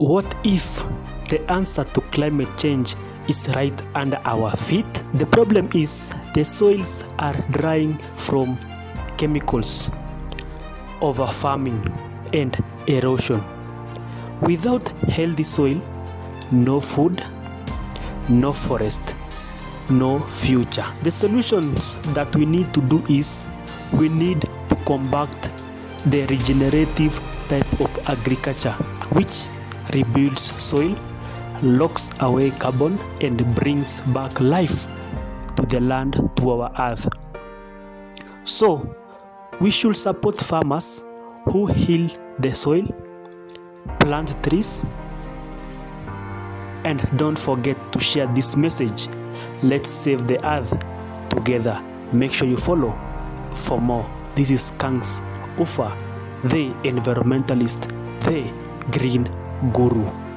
What if the answer to climate change is right under our feet? The problem is the soils are drying from chemicals, over farming, and erosion. Without healthy soil, no food, no forest, no future. The solutions that we need to do is we need to combat the regenerative type of agriculture, which rebuilds soil, locks away carbon, and brings back life to the land, to our earth. So, we should support farmers who heal the soil, plant trees, and don't forget to share this message. Let's save the earth together. Make sure you follow for more. This is Kangs Ufa, the environmentalist, the green guru.